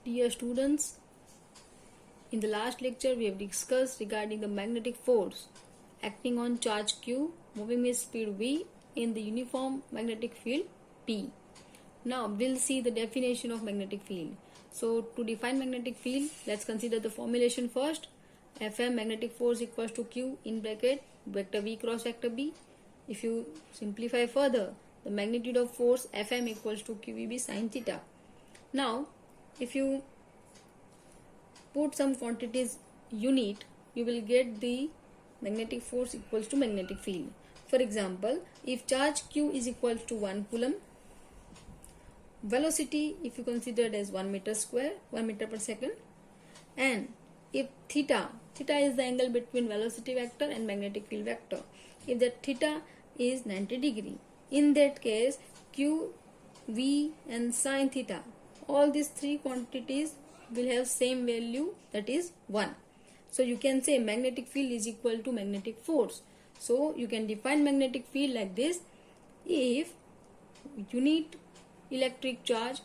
Dear students, in the last lecture we have discussed regarding the magnetic force acting on charge q moving with speed v in the uniform magnetic field P. Now we'll see the definition of magnetic field. So to define magnetic field, let's consider the formulation first. Fm magnetic force equals to q in bracket vector v cross vector b. If you simplify further, the magnitude of force Fm equals to qvb sin theta. Now if you put some quantities unit, you will get the magnetic force equals to magnetic field. For example, if charge q is equal to 1 coulomb, velocity if you consider it as 1 meter square, 1 meter per second, and if theta is the angle between velocity vector and magnetic field vector, if that theta is 90 degree, in that case q, v and sin theta, all these three quantities will have same value, that is 1. So you can say magnetic field is equal to magnetic force. So you can define magnetic field like this: if unit electric charge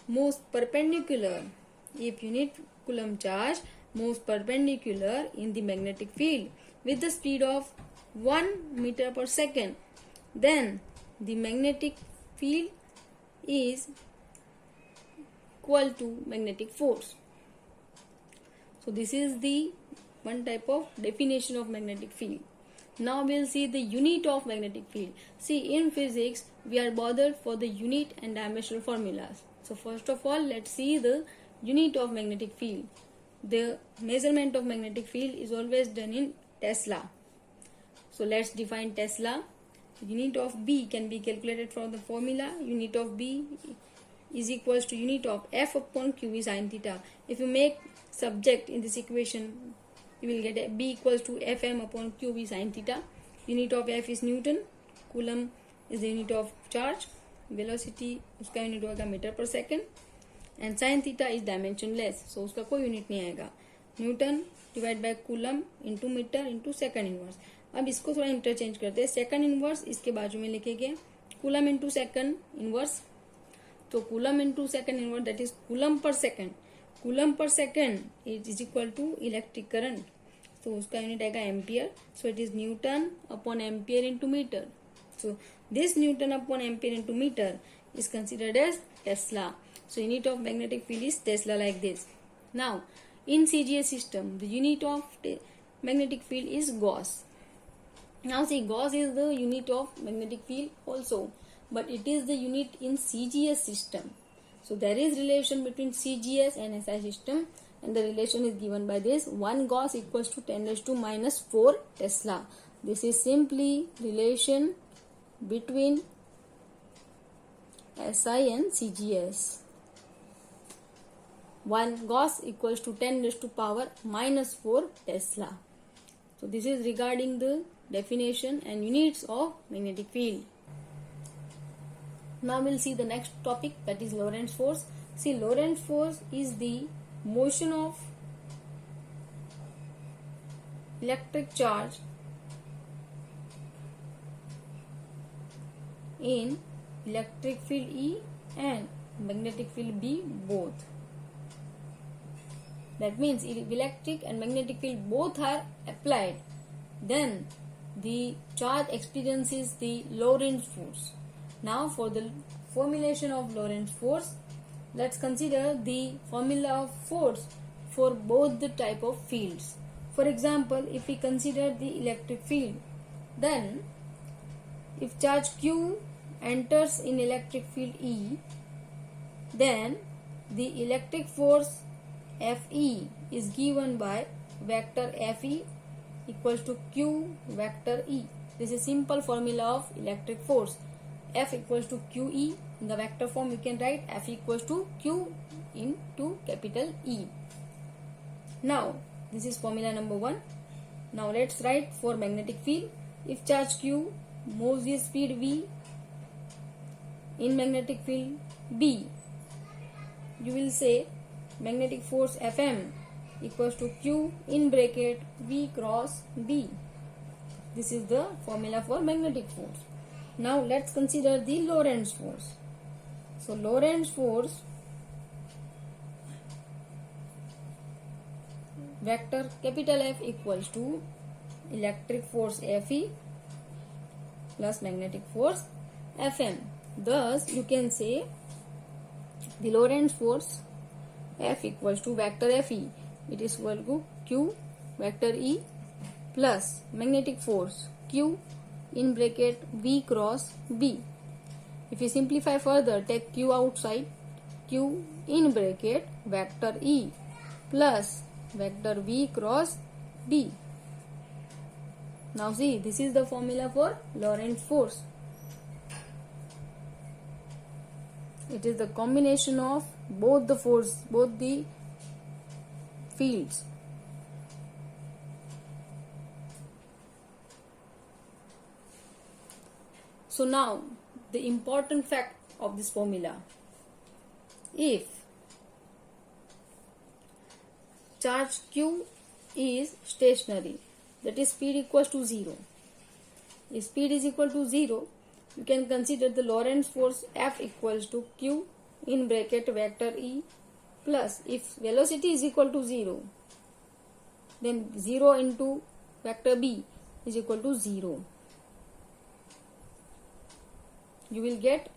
moves perpendicular, if unit coulomb charge moves perpendicular in the magnetic field with the speed of 1 meter per second, then the magnetic field is equal to magnetic force. So this is the one type of definition of magnetic field. Now we'll see the unit of magnetic field. See, in physics we are bothered for the unit and dimensional formulas. So first of all, let's see the unit of magnetic field. The measurement of magnetic field is always done in Tesla. So let's define Tesla. Unit of B can be calculated from the formula. Unit of B is equals to unit of F upon QV sin theta. If you make subject in this equation, you will get B equals to Fm upon QV sin theta. Unit of F is Newton, coulomb is the unit of charge, velocity उसका unit होगा metre पर second, and sin theta is dimensionless, so उसका कोई unit नहीं आएगा. Newton divide by coulomb into metre into second inverse. अब इसको थोड़ा इंटरचेंज करते हैं. सेकेंड इनवर्स इसके बाजू में लिखेंगे कूलम इंटू सेकेंड इनवर्स. तो coulomb into second inverse that is coulomb per second. Coulomb per second is equal to electric current, तो उसका यूनिट आएगा ampere. So it is newton upon ampere into metre. So this Newton upon ampere into meter is considered as Tesla. So unit of magnetic field is Tesla, like this. Now in CGS system, the unit of magnetic field is Gauss. Now see, Gauss is the unit of magnetic field also, but it is the unit in CGS system. So there is relation between CGS and SI system, and the relation is given by this: 1 Gauss equals to 10 raised to minus 4 Tesla. This is simply relation between SI and CGS. 1 Gauss equals to 10 raised to power minus 4 Tesla. So this is regarding the definition and units of magnetic field. Now we'll see the next topic, that is Lorentz force. See, Lorentz force is the motion of electric charge in electric field E and magnetic field B both. That means if electric and magnetic field both are applied, then the charge experiences the Lorentz force. Now for the formulation of Lorentz force, let's consider the formula of force for both the type of fields. For example, if we consider the electric field, then if charge Q enters in electric field E, then the electric force Fe is given by vector Fe equals to Q vector E. This is simple formula of electric force. F equals to QE. In the vector form you can write F equals to Q into capital E. Now this is formula number 1. Now let's write for magnetic field. If charge Q moves with speed v in magnetic field B, you will say magnetic force Fm equals to Q in bracket v cross B. This is the formula for magnetic force. Now let's consider the Lorentz force. So Lorentz force vector capital F equals to electric force Fe plus magnetic force Fm. Thus, you can say the Lorentz force F equals to vector Fe. It is equal to Q vector E plus magnetic force Q in bracket V cross B. If you simplify further, take Q outside, Q in bracket vector E plus vector V cross B. Now see, this is the formula for Lorentz force. It is the combination of both the fields. So now, the important fact of this formula. If charge Q is stationary, that is speed equals to 0. If speed is equal to 0, you can consider the Lorentz force F equals to Q in bracket vector E plus, if velocity is equal to 0, then 0 into vector B is equal to 0. You will get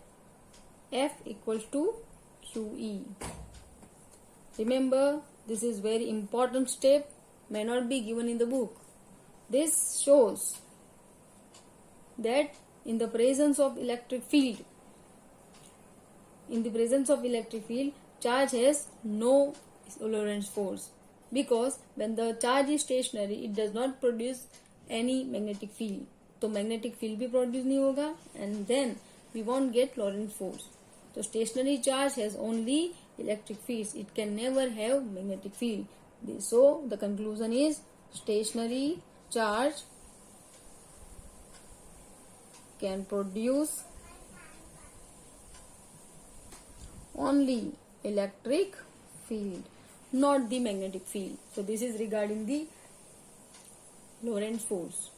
F equals to QE. Remember, this is very important step, may not be given in the book. This shows that in the presence of electric field, charge has no Lorentz force, because when the charge is stationary, it does not produce any magnetic field. So magnetic field भी produce नहीं होगा, and then we won't get Lorentz force. So stationary charge has only electric fields. It can never have magnetic field. So the conclusion is stationary charge can produce only electric field, not the magnetic field. So this is regarding the Lorentz force.